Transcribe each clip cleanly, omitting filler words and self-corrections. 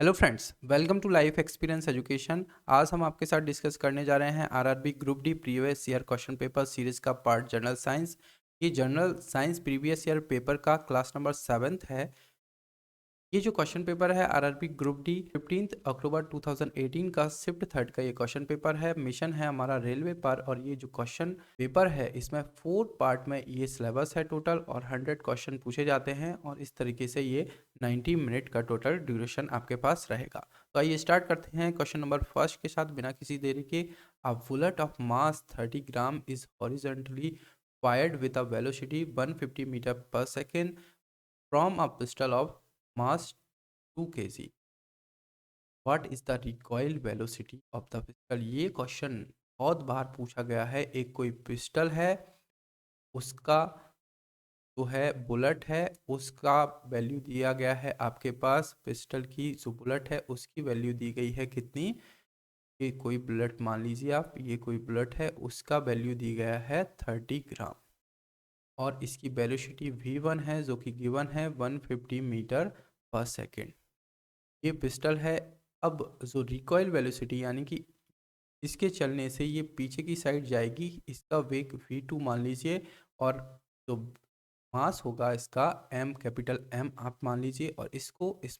Hello friends, welcome to life experience education. आज हम आपके साथ डिस्कस करने जा रहे हैं RRB group D previous year question paper series का पार्ट जनरल साइंस। ये general science previous year paper का क्लास नंबर 7th है। ये जो क्वेश्चन पेपर है आरआरबी ग्रुप डी 15 अक्टूबर 2018 का शिफ्ट थर्ड का ये क्वेश्चन पेपर है। मिशन है हमारा रेलवे पर, और ये जो क्वेश्चन पेपर है इसमें 4 पार्ट में ये सिलेबस है टोटल, और 100 क्वेश्चन पूछे जाते हैं, और इस तरीके से ये 90 मिनट का टोटल ड्यूरेशन आपके पास रहेगा। तो आइए स्टार्ट करते हैं क्वेश्चन नंबर फर्स्ट के साथ बिना किसी देरी के। A bullet of mass 30 gram is horizontally fired with a velocity 150 meter per second from a pistol of mass 2 kg. What is the recoil velocity of the pistol. ये question बहुत बार पूछा गया है। एक कोई पिस्टल है, उसका जो है बुलेट है, उसका वैल्यू दिया गया है आपके पास। पिस्टल की जो बुलेट है उसकी वैल्यू दी गई है कितनी। ये कोई बुलेट मान लीजिए आप, ये कोई बुलेट है, उसका वैल्यू दी गया है 30 ग्राम, और इसकी वेलोसिटी v1 है जो कि गिवन है 150 मीटर पर सेकेंड। ये पिस्टल है। अब जो रिकॉइल वेलोसिटी यानी कि इसके चलने से ये पीछे की साइड जाएगी, इसका वेग v2 मान लीजिए, और जो मास होगा इसका m, कैपिटल M आप मान लीजिए, और इसको इस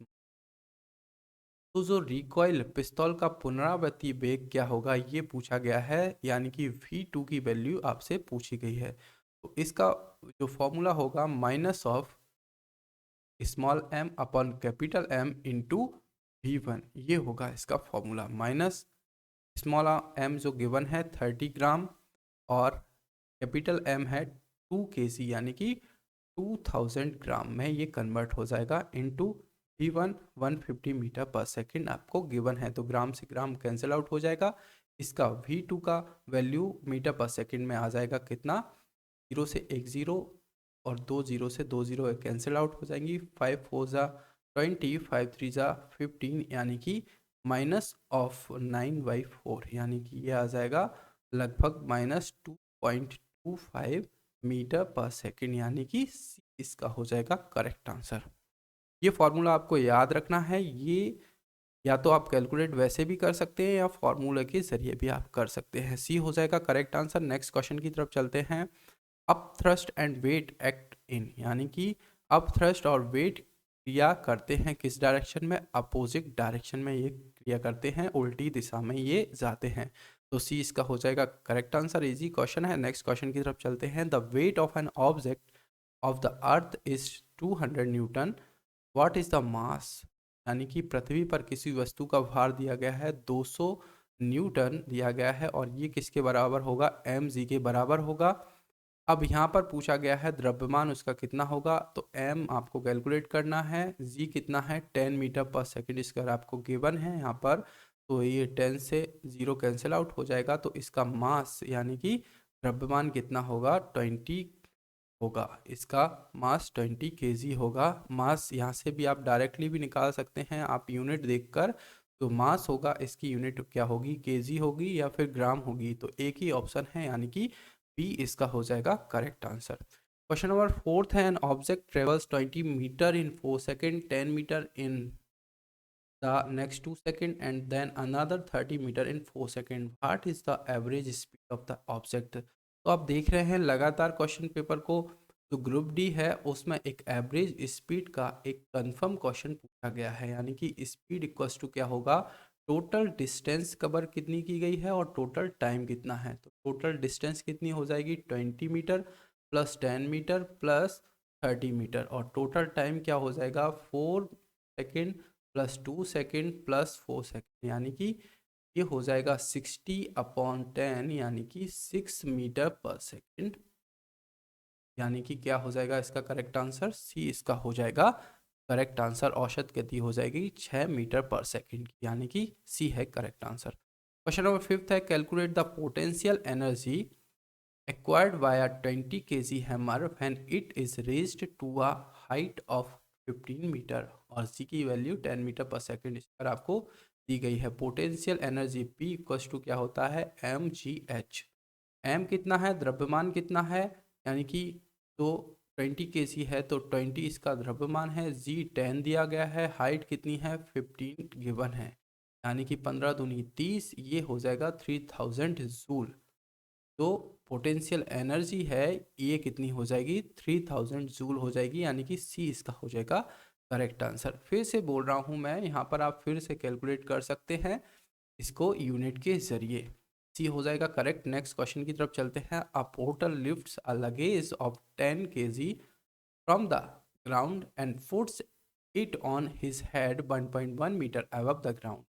तो जो रिकॉइल पिस्तौल का पुनरावृत्ति वेग क्या होगा ये पूछा गया है, यानी कि v2 की वैल्यू आपसे पूछी गई है। तो इसका जो फॉर्मूला होगा minus of small m upon capital M into v1, ये होगा इसका फॉर्मूला। माइनस स्मॉल m जो गिवन है 30 ग्राम, और कैपिटल M है 2 kg यानी कि 2000 ग्राम में ये कन्वर्ट हो जाएगा इनटू v1 150 मीटर पर सेकंड आपको गिवन है। तो ग्राम से ग्राम कैंसिल आउट हो जाएगा। इसका v2 का वैल्यू मीटर पर सेकंड में आ जाएगा कितना, 0 से 1 0, और 2 0 से 2 0 कैंसिल आउट हो जाएंगी। 5 4 ज़ा 20, 5 3 ज़ा 15, यानी कि माइनस ऑफ 9/4, यानी कि ये आ जाएगा लगभग -2.25 मीटर पर सेकेंड, यानी कि C इसका हो जाएगा करेक्ट आंसर। ये फॉर्मूला आपको याद रखना है। ये या तो आप कैलकुलेट वैसे भी कर सकते हैं या फॉर्मूला के जरिए भी आप कर सकते हैं। सी हो जाएगा करेक्ट आंसर। नेक्स्ट क्वेश्चन की तरफ चलते हैं। Up thrust and weight act in, यानी कि अप थ्रस्ट और वेट क्रिया करते हैं किस डायरेक्शन में, अपोजिट डायरेक्शन में ये क्रिया करते हैं, उल्टी दिशा में ये जाते हैं। तो सी इसका हो जाएगा करेक्ट आंसर। इजी क्वेश्चन है। नेक्स्ट क्वेश्चन की तरफ चलते हैं। The weight of an object of the earth is 200 Newton, what is the mass, यानी कि पृथ्वी पर किसी वस्तु का भार दिया गया है 200 न्यूटन दिया गया है, और ये किसके बराबर होगा, mg के बराबर होगा। अब यहाँ पर पूछा गया है द्रव्यमान उसका कितना होगा, तो m आपको कैलकुलेट करना है, g कितना है 10 मीटर पर सेकेंड स्क्वायर आपको गिवन है यहाँ पर। तो ये 10 से 0 कैंसिल आउट हो जाएगा, तो इसका मास यानी कि द्रव्यमान कितना होगा 20 होगा। इसका मास 20 केजी होगा। मास यहाँ से भी आप डायरेक्टली भी निकाल सकते हैं आप यूनिट देखकर। तो मास होगा, इसकी यूनिट क्या होगी, केजी होगी या फिर ग्राम होगी। तो एक ही ऑप्शन है, यानी कि बी इसका हो जाएगा correct answer. Question number fourth है। An object travels 20 metre in 4 second, 10 metre in the next 2 seconds, and then another 30 meter in 4 seconds. What is the average speed of the object? तो आप देख रहे हैं लगातार क्वेश्चन पेपर को। जो group D है उसमें एक एवरेज स्पीड का एक कंफर्म क्वेश्चन पूछा गया है, यानी कि स्पीड इक्वल्स टू क्या होगा, टोटल डिस्टेंस कवर कितनी की गई है और टोटल टाइम कितना है। तो टोटल डिस्टेंस कितनी हो जाएगी 20 meter plus 10 meter plus 30 meter, और टोटल टाइम क्या हो जाएगा 4 second plus 2 second plus 4 second, यानी कि ये हो जाएगा 60/10, यानी कि 6 मीटर पर सेकेंड। यानी कि क्या हो जाएगा इसका करेक्ट आंसर, सी इसका हो जाएगा करेक्ट आंसर। औसत गति हो जाएगी 6 मीटर पर सेकेंड की, यानी कि सी है correct answer. Question number fifth है। Calculate the potential energy acquired via 20 kg hammer when it is raised to a height of 15 meter, और c की वैल्यू 10 मीटर पर सेकेंड इस पर आपको दी गई है। Potential energy p equals to क्या होता है mgh। m कितना है, द्रव्यमान कितना है, यानी कि तो 20 केजी है तो 20 इसका द्रव्यमान है, जी 10 दिया गया है, हाइट कितनी है 15 गिवन है, यानी कि 15 दूनी 30, ये हो जाएगा 3000 जूल। तो पोटेंशियल एनर्जी है ये कितनी हो जाएगी 3000 जूल हो जाएगी, यानी कि सी इसका हो जाएगा करेक्ट आंसर। फिर से बोल रहा हूँ मैं, यहाँ पर आप फिर से कैलकुलेट कर सकते हैं इसको यूनिट के जरिए, सी हो जाएगा करेक्ट। नेक्स्ट क्वेश्चन की तरफ चलते हैं। A porter lifts a luggage of 10 KG from the ground and puts it on his head 1.1 metre above the ground,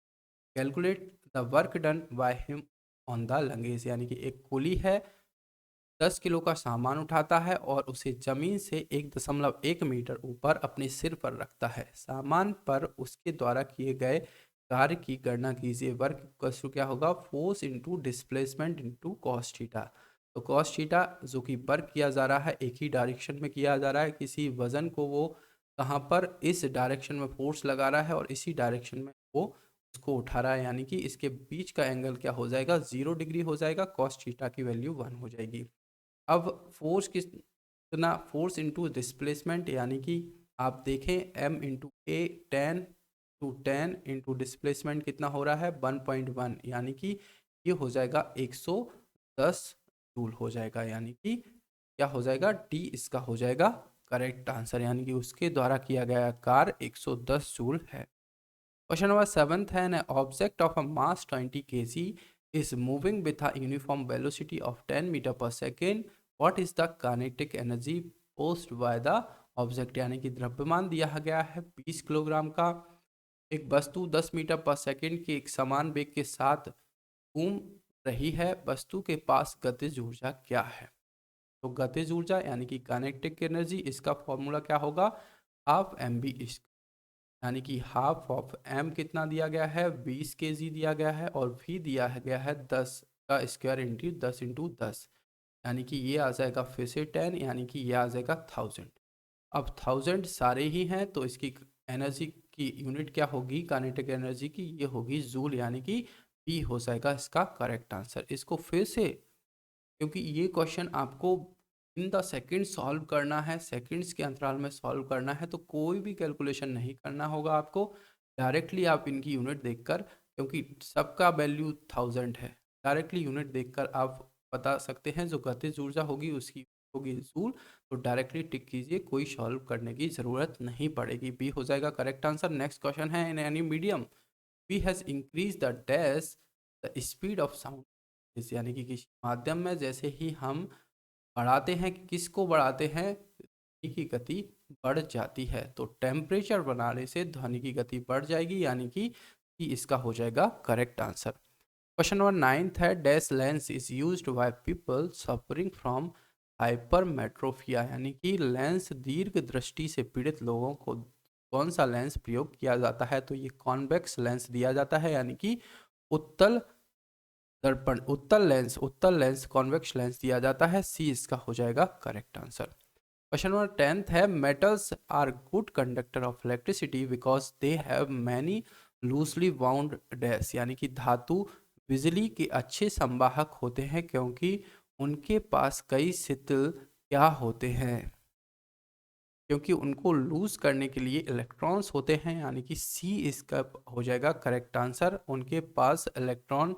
calculate the work done by him on the luggage. यानी कि एक कुली है, 10 kilo का सामान उठाता है और उसे जमीन से 1.1 मीटर ऊपर अपने सिर पर रखता है। सामान पर उसके द्वारा किए गए कार्य की गणना कीजिए। वर्क इक्वल्स टू क्या होगा, force into displacement into cos theta. तो कॉस थीटा जो कि वर्क किया जा रहा है एक ही डायरेक्शन में किया जा रहा है, किसी वजन को वो कहाँ पर इस डायरेक्शन में फोर्स लगा रहा है और इसी डायरेक्शन में वो उसको उठा रहा है, यानी कि इसके बीच का एंगल क्या हो जाएगा 0 डिग्री हो जाएगा, कॉस थीटा की वैल्यू 1 हो जाएगी। अब फोर्स कितना, फोर्स इंटू डिस्प्लेसमेंट, यानी कि आप देखें m इंटू ए 10 इंटू डिस्प्लेसमेंट कितना हो रहा है 1.1, यानी कि ये हो जाएगा 110 जूल हो जाएगा, यानी कि क्या हो जाएगा डी इसका हो जाएगा करेक्ट आंसर, यानी कि उसके द्वारा किया गया कार्य 110 जूल है। क्वेश्चन नंबर 7 है, an object of a mass 20 kg is moving with a uniform velocity of 10 meter पर second, what is the kinetic energy post by the object. यानी कि द्रव्यमान दिया गया है 20 किलोग्राम का, एक वस्तु 10 मीटर पर सेकेंड की एक समान वेग के साथ घूम रही है, वस्तु के पास गतिज ऊर्जा क्या है। तो गतिज ऊर्जा यानी कि काइनेटिक एनर्जी, इसका फॉर्मूला क्या होगा हाफ एम बी, यानी कि हाफ ऑफ एम कितना दिया गया है 20 केजी दिया गया है और वी दिया गया है 10 का स्क्वायर इंटू 10 इंटू 10, यानी कि ये आ जाएगा फिर से 10, यानी कि ये आ जाएगा 1000। अब 1000 सारे ही हैं तो इसकी एनर्जी की यूनिट क्या होगी काइनेटिक एनर्जी की, ये होगी जूल, यानी कि बी हो जाएगा इसका करेक्ट आंसर। इसको फिर से, क्योंकि ये क्वेश्चन आपको इन द सेकंड सॉल्व करना है, सेकंड्स के अंतराल में सॉल्व करना है, तो कोई भी कैलकुलेशन नहीं करना होगा आपको, डायरेक्टली आप इनकी यूनिट देखकर, क्योंकि सबका वैल्यू 1000 है, डायरेक्टली यूनिट देखकर आप बता सकते हैं जो गतिज ऊर्जा होगी उसकी होगी जूल, तो डायरेक्टली टिक कीजिए, कोई सॉल्व करने की ज़रूरत नहीं पड़ेगी, बी हो जाएगा करेक्ट आंसर। नेक्स्ट क्वेश्चन है, in any medium we has increase the dash the speed of sound, यानी कि किसी माध्यम में जैसे ही हम बढ़ाते हैं, किसको बढ़ाते हैं, ध्वनि की गति बढ़ जाती है, तो टेम्परेचर बढ़ाने से ध्वनि की गति बढ़ जाएगी, यानी कि इसका हो जाएगा करेक्ट आंसर। क्वेश्चन नंबर 9 है, dash lens is used by people suffering from hypermetropia, यानी कि लेंस दीर्घ दृष्टि से पीड़ित लोगों को कौन सा लेंस प्रयोग किया जाता है, तो ये कॉन्वेक्स लेंस दिया जाता है, यानी कि उत्तल दर्पण, उत्तल लेंस कॉन्वेक्स लेंस दिया जाता है, सी इसका हो जाएगा करेक्ट आंसर। क्वेश्चन नंबर 10 है, metals are good conductor of electricity because they have many loosely bound dash, यानी कि धातु बिजली के अच्छे संवाहक होते हैं क्योंकि उनके पास कई शिथिल क्या होते हैं, क्योंकि उनको लूज करने के लिए इलेक्ट्रॉन्स होते हैं, यानी कि सी इसका हो जाएगा करेक्ट आंसर, उनके पास इलेक्ट्रॉन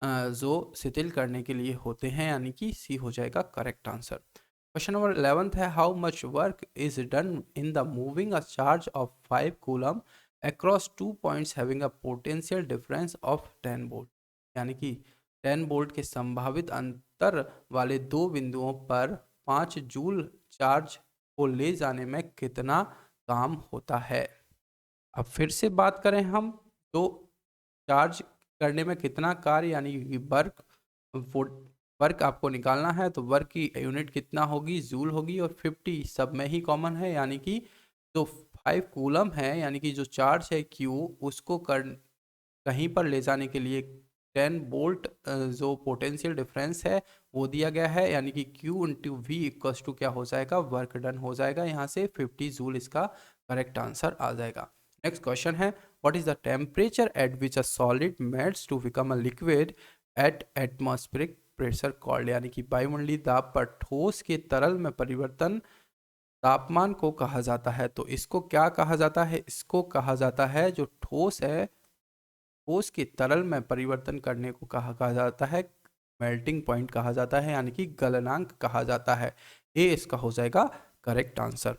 जो शिथिल करने के लिए होते हैं, यानी कि सी हो जाएगा करेक्ट आंसर। क्वेश्चन नंबर 11 है, how much work is done in the moving a charge of 5 coulomb across 2 points having a potential difference of 10 volt, यानी कि 10 वोल्ट के संभावित अंतर वाले दो बिंदुओं पर 5 जूल चार्ज को ले जाने में कितना काम होता है। अब फिर से बात करें हम, तो चार्ज करने में कितना कार्य, यानी कि वर्क, वर्क आपको निकालना है, तो वर्क की यूनिट कितना होगी जूल होगी, और 50 सब में ही कॉमन है, यानी कि जो 5 कूलम है, यानी कि जो चार्ज है क्यू, उसको कहीं पर ले जाने के लिए 10 वोल्ट जो पोटेंशियल डिफरेंस है वो दिया गया है, यानी कि Q into V equals to क्या हो जाएगा वर्क डन हो जाएगा, यहाँ से 50 जूल इसका करेक्ट आंसर आ जाएगा। नेक्स्ट क्वेश्चन है, what is the temperature at which a solid melts to become a liquid at atmospheric pressure called, यानी कि वायुमंडलीय दाब पर ठोस के तरल में परिवर्तन तापमान को कहा जाता है। तो इसको क्या कहा जाता है? इसको कहा जाता है, जो ठोस है, ठोस के तरल में परिवर्तन करने को कहा जाता है मेल्टिंग पॉइंट कहा जाता है, यानी कि गलनांक कहा जाता है। ए इसका हो जाएगा करेक्ट आंसर।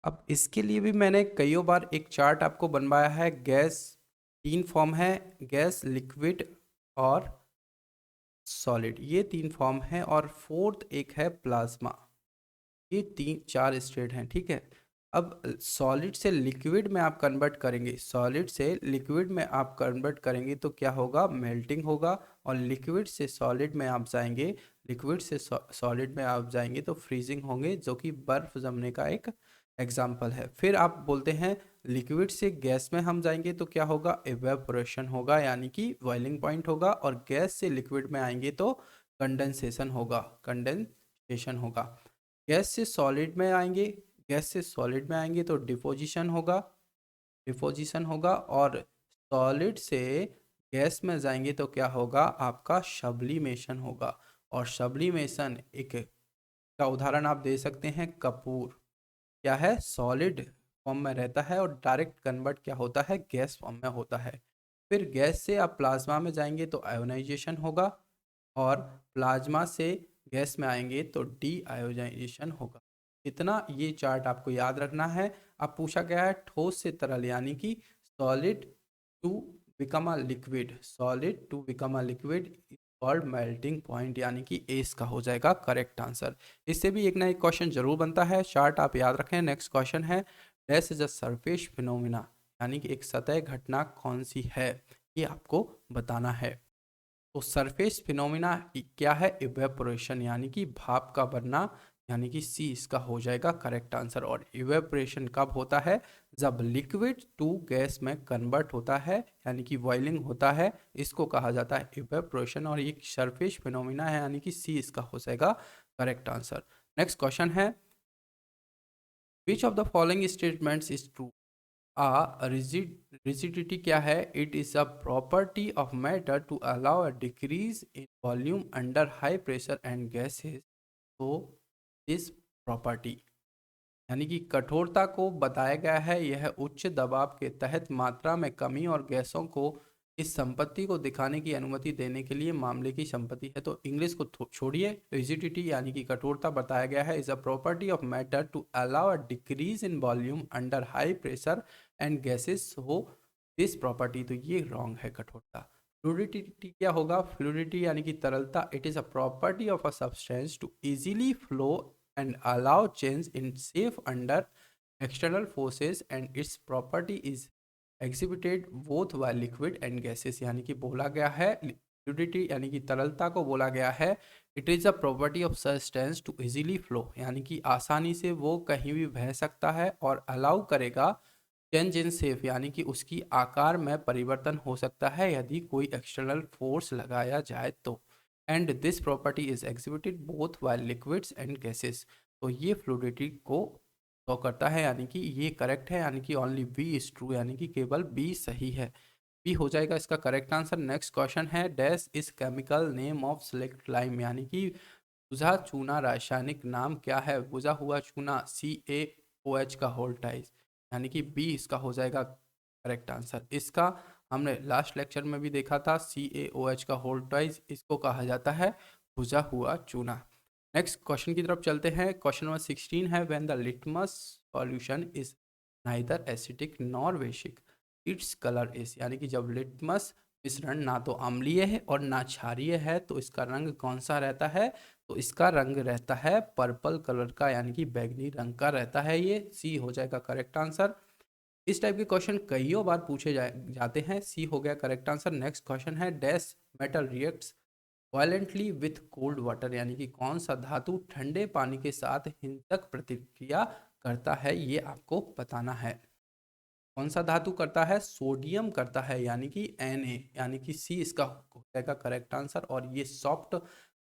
अब इसके लिए भी मैंने कई बार एक चार्ट आपको बनवाया है। गैस तीन फॉर्म है, गैस, लिक्विड और सॉलिड, ये तीन फॉर्म है, और फोर्थ एक है प्लाज्मा। ये तीन चार स्टेट हैं, ठीक है। अब सॉलिड से लिक्विड में आप कन्वर्ट करेंगे, सॉलिड से लिक्विड में आप कन्वर्ट करेंगे तो क्या होगा? मेल्टिंग होगा। और लिक्विड से सॉलिड में आप जाएंगे, लिक्विड से सॉलिड में आप जाएंगे तो फ्रीजिंग होंगे, जो कि बर्फ जमने का एक एग्जाम्पल है। फिर आप बोलते हैं लिक्विड से गैस में हम जाएंगे तो क्या होगा? इवेपोरेशन होगा, यानी कि बॉइलिंग पॉइंट होगा। और गैस से लिक्विड में आएंगे तो कंडेंसेशन होगा, कंडेंसेशन होगा। गैस से सॉलिड में आएंगे, गैस से सॉलिड में आएंगे तो डिपोजिशन होगा, डिपोजिशन होगा। और सॉलिड से गैस में जाएंगे तो क्या होगा? आपका सब्लिमेशन होगा। और सब्लिमेशन एक का उदाहरण आप दे सकते हैं, कपूर क्या है? सॉलिड फॉर्म में रहता है और डायरेक्ट कन्वर्ट क्या होता है? गैस फॉर्म में होता है। फिर गैस से आप प्लाज्मा में जाएंगे तो आयोनाइजेशन होगा। और प्लाज्मा से गैस में आएंगे तो डी आयोनाइजेशन होगा। इतना ये चार्ट आपको याद रखना है। अब पूछा गया है ठोस से तरल, यानी कि solid to become a liquid, solid to become a liquid called melting point, यानी कि एस का हो जाएगा करेक्ट आंसर। इससे भी एक ना एक क्वेश्चन जरूर बनता है, चार्ट आप याद रखें। नेक्स्ट क्वेश्चन है dash is a surface phenomena, यानी कि एक सतह घटना कौन सी है, ये आपको बताना है। तो सरफेस फिनोमिना क्या है? इवेपोरेशन, यानी कि भाप का बनना, यानी कि सी इसका हो जाएगा करेक्ट आंसर। और इवेपोरेशन कब होता है? जब लिक्विड टू गैस में कन्वर्ट होता है, यानी कि बॉइलिंग होता है, इसको कहा जाता है इवेपोरेशन। और ये सरफेस फिनोमिना है, यानी कि सी इसका हो जाएगा करेक्ट आंसर। नेक्स्ट क्वेश्चन है which of the following statements is true? Rigidity क्या है? It is a property of matter to allow a decrease in volume under high pressure and gases. तो दिस प्रॉपर्टी, यानी कि कठोरता को बताया गया है, यह उच्च दबाव के तहत मात्रा में कमी और गैसों को इस संपत्ति को दिखाने की अनुमति देने के लिए मामले की संपत्ति है। तो इंग्लिश को छोड़िए, रिजिडिटी यानी कि कठोरता बताया गया है is a property of matter to allow a decrease in volume under high pressure and gases हो दिस प्रॉपर्टी। तो ये रॉन्ग है कठोरता। फ्लूइडिटी क्या होगा? फ्लूइडिटी यानी कि तरलता, it is a property of a substance to easily flow and allow change in safe under external forces and its property is exhibited both by liquid and gases। यानी कि बोला गया है फ्लूइडिटी यानी कि तरलता को बोला गया है it is a property of substance to easily flow, यानी कि आसानी से वो कहीं भी बह सकता है और अलाउ करेगा चेंज इन सेफ, यानी कि उसकी आकार में परिवर्तन हो सकता है यदि कोई एक्सटर्नल फोर्स लगाया जाए तो। And this property is exhibited both by liquids and gases. तो ये फ्लूइडिटी को शो करता है, यानी कि ये करेक्ट है, यानी कि ओनली बी इज ट्रू, यानी कि केवल बी सही है। बी हो जाएगा इसका करेक्ट आंसर। नेक्स्ट क्वेश्चन है dash is chemical name of select lime, यानी कि बुझा चूना रासायनिक नाम क्या है? बुझा हुआ चूना, CaOH का होल टाइज, यानी कि बी इसका हो जाएगा करेक्ट आंसर। इसका हमने लास्ट लेक्चर में भी देखा था, CaOH का होल टाइज इसको कहा जाता है बुझा हुआ चूना। नेक्स्ट क्वेश्चन की तरफ चलते हैं। क्वेश्चन नंबर 16 है when the litmus solution is neither acidic nor basic its colour is, यानी कि जब लिटमस मिश्रण ना तो अम्लीय है और ना क्षारीय है तो इसका रंग कौन सा रहता है? तो इसका रंग रहता है पर्पल कलर का, यानी कि बैगनी रंग का रहता है। ये सी हो जाएगा करेक्ट आंसर। इस टाइप के क्वेश्चन कईयों बार पूछे जाते हैं। सी हो गया करेक्ट आंसर। नेक्स्ट क्वेश्चन है dash metal reacts violently with cold water, यानी कि कौन सा धातु ठंडे पानी के साथ हिंसक प्रतिक्रिया करता है, ये आपको बताना है। कौन सा धातु करता है? सोडियम करता है, यानी कि Na, यानी कि सी इसका हो जाएगा करेक्ट आंसर। और ये सॉफ्ट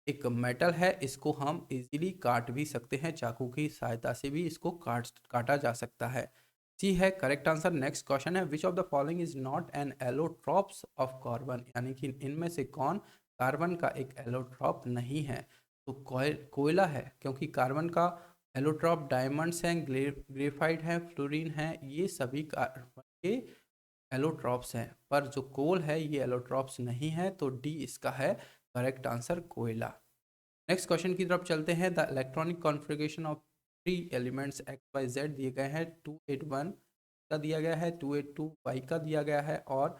एक मेटल है, इसको हम इजीली काट भी सकते हैं, चाकू की सहायता से भी इसको काटा जा सकता है। सी है करेक्ट आंसर। नेक्स्ट क्वेश्चन है which of the following is not an allotropes of carbon, यानी कि इनमें से कौन कार्बन का एक एलोट्रॉप नहीं है? तो कोयला है, क्योंकि कार्बन का एलोट्रॉप डायमंड्स हैं, ग्रेफाइट हैं, फ्लोरीन हैं, ये सभी कार्बन के एलोट्रॉप्स हैं। पर जो कोल है ये एलोट्रॉप्स नहीं है, तो डी इसका है करेक्ट आंसर, कोयला। नेक्स्ट क्वेश्चन की तरफ चलते हैं। The electronic configuration of 3 elements X Y Z दिए गए हैं। 281 का दिया गया है, 282 वाई का दिया गया है और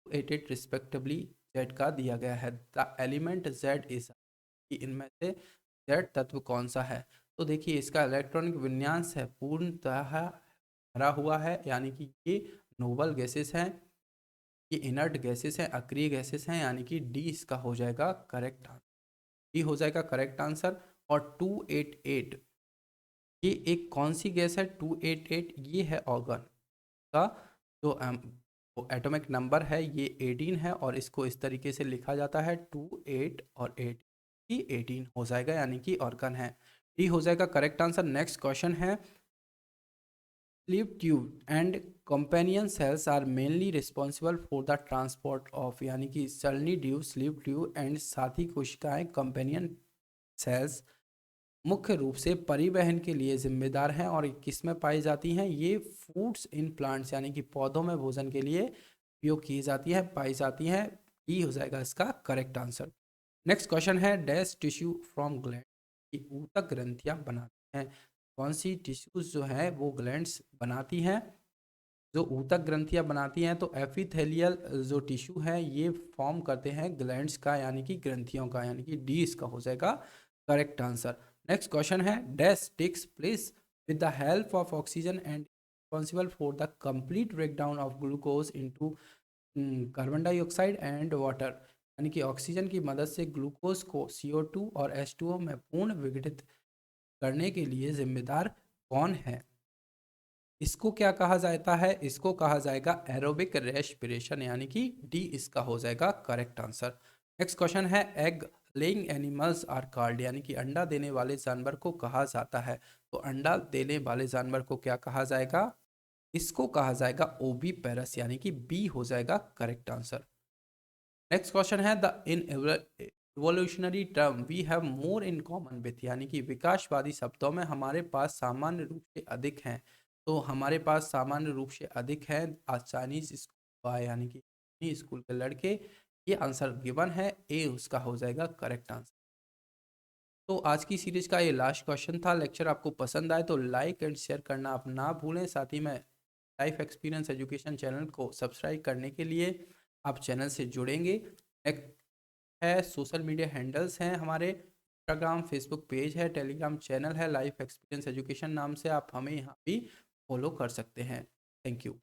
288 रिस्पेक्टिवली जेड का दिया गया है। द एलिमेंट जेड इज, इनमें से जेड तत्व कौन सा है? तो देखिए इसका इलेक्ट्रॉनिक विन्यास है पूर्णतः भरा हुआ है, यानी कि ये नोबल गैसेस हैं, ये इनर्ट गैसेस हैं, अक्रिय गैसेस हैं, यानी कि डी इसका हो जाएगा करेक्ट आंसर। डी हो जाएगा करेक्ट आंसर। और 288 ये एक कौन सी गैस है? 288 ये है ऑर्गन का जो एटॉमिक नंबर है, ये 18 है और इसको इस तरीके से लिखा जाता है 28 और 8 की 18 हो जाएगा, यानी कि ऑर्गन है। डी हो जाएगा करेक्ट आंसर। नेक्स्ट क्वेश्चन है, स्लीप tube and companion cells are mainly responsible for the transport of, यानी कि सल्नी ड्यूब, स्लीप ट्यूब एंड साथी कोशिकाएं कंपेनियन सेल्स मुख्य रूप से परिवहन के लिए जिम्मेदार हैं और किस में पाई जाती हैं? ये फूड्स इन प्लांट्स, यानी कि पौधों में भोजन के लिए उपयोग की जाती है, पाई जाती हैं। ई हो जाएगा इसका करेक्ट आंसर। नेक्स्ट क्वेश्चन है, डैश टिश्यू फ्रॉम ग्लैंड की ऊतक ग्रंथियां बनाती हैं। कौन सी टिश्यूज जो है वो ग्लैंड्स बनाती हैं, जो ऊतक ग्रंथियां बनाती हैं? तो एपिथेलियल जो टिश्यू है ये फॉर्म करते हैं ग्लैंड्स का, यानी कि ग्रंथियों का, यानी कि डी इसका हो जाएगा करेक्ट आंसर। नेक्स्ट क्वेश्चन है, dash takes place with the help of oxygen and responsible for the complete breakdown of glucose into carbon dioxide and water, यानी कि ऑक्सीजन की मदद से ग्लूकोज को CO2 और H2O में पूर्ण विघटित करने के लिए जिम्मेदार कौन है? इसको क्या कहा जाता है? इसको कहा जाएगा एरोबिक रेस्पिरेशन, यानी कि डी इसका हो जाएगा करेक्ट आंसर। नेक्स्ट क्वेश्चन है, egg laying animals are called, यानी कि अंडा देने वाले जानवर को कहा जाता है। तो अंडा देने वाले जानवर को क्या कहा जाएगा? इसको कहा जाएगा ओवी पेरस, यानी कि बी हो जाएगा करेक्ट आंसर। नेक्स्ट क्वेश्चन है, the in evolutionary term we have more in common with, यानी कि विकासवादी शब्दों में हमारे पास सामान्य रूप से अधिक हैं। तो हमारे पास सामान्य रूप से अधिक है चाइनीज स्कूल, यानी कि स्कूल के लड़के, ये आंसर गिवन है, ए उसका हो जाएगा करेक्ट आंसर। तो आज की सीरीज का ये लास्ट क्वेश्चन था। लेक्चर आपको पसंद आए तो लाइक एंड शेयर करना आप ना भूलें। साथ ही में लाइफ एक्सपीरियंस एजुकेशन चैनल को सब्सक्राइब करने के लिए आप चैनल से जुड़ेंगे। एक है सोशल मीडिया हैंडल्स हैं हमारे, इंस्टाग्राम, फेसबुक पेज है, टेलीग्राम चैनल है, लाइफ एक्सपीरियंस एजुकेशन नाम से आप हमें यहाँ भी फॉलो कर सकते हैं। Thank you.